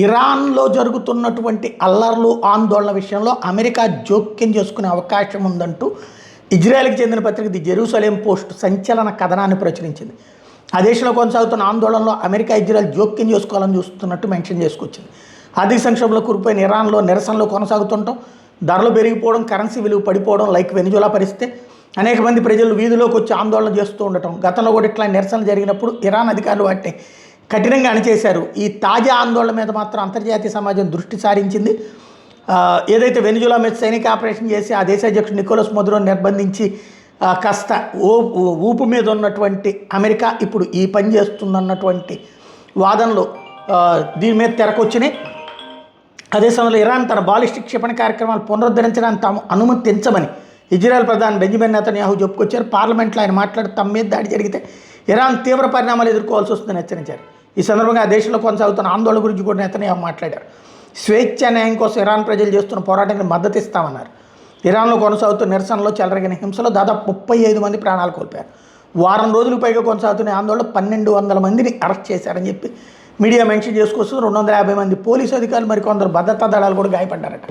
ఇరాన్లో జరుగుతున్నటువంటి అల్లర్లు ఆందోళన విషయంలో అమెరికా జోక్యం చేసుకునే అవకాశం ఉందంటూ ఇజ్రాయెల్కి చెందిన పత్రిక ది జెరూసలేం పోస్ట్ సంచలన కథనాన్ని ప్రచురించింది. ఆ దేశంలో కొనసాగుతున్న ఆందోళనలో అమెరికా ఇజ్రాయెల్ జోక్యం చేసుకోవాలని చూస్తున్నట్టు మెన్షన్ చేసుకొచ్చింది. ఆర్థిక సంక్షోభంలో కూరుకుపోయిన ఇరాన్లో నిరసనలు కొనసాగుతుండటం, ధరలు పెరిగిపోవడం, కరెన్సీ విలువ పడిపోవడం, లైక్ వెనిజులా పరిస్థితి, అనేక మంది ప్రజలు వీధిలోకి వచ్చి ఆందోళన చేస్తూ ఉండటం, గతంలో కూడా ఇట్లా నిరసనలు జరిగినప్పుడు ఇరాన్ అధికారులు వాటిని కఠినంగా అణిచేశారు. ఈ తాజా ఆందోళన మీద మాత్రం అంతర్జాతీయ సమాజం దృష్టి సారించింది. ఏదైతే వెనిజులా మీద సైనిక ఆపరేషన్ చేసి ఆ దేశ అధ్యక్షుడు నికోలస్ మదురోని నిర్బంధించి కాస్త ఊపు మీద ఉన్నటువంటి అమెరికా ఇప్పుడు ఈ పని చేస్తుందన్నటువంటి వాదనలు దీని మీద తెరకొచ్చినాయి. అదే సమయంలో ఇరాన్ తన బాలిస్టిక్ క్షిపణి కార్యక్రమాలు పునరుద్ధరించడానికి తాము అనుమతించమని ఇజ్రాయెల్ ప్రధాని బెంజమిన్ నెతన్యాహు చెప్పుకొచ్చారు. పార్లమెంట్లో ఆయన మాట్లాడి తమ మీద దాడి జరిగితే ఇరాన్ తీవ్ర పరిణామాలు ఎదుర్కోవాల్సి వస్తుందని హెచ్చరించారు. ఈ సందర్భంగా ఆ దేశంలో కొనసాగుతున్న ఆందోళన గురించి కూడా నెతన్యాహు మాట్లాడారు. స్వేచ్ఛ న్యాయం కోసం ఇరాన్ ప్రజలు చేస్తున్న పోరాటానికి మద్దతు ఇస్తామన్నారు. ఇరాన్లో కొనసాగుతున్న నిరసనలో చెలరగిన హింసలో దాదాపు 35 మంది ప్రాణాలు కోల్పోయారు. వారం రోజులకు పైగా కొనసాగుతున్న ఆందోళన 1200 మందిని అరెస్ట్ చేశారని చెప్పి మీడియా మెన్షన్ చేసుకొస్తూ 250 మంది పోలీసు అధికారులు, మరికొందరు భద్రతా దళాలు కూడా గాయపడ్డారట.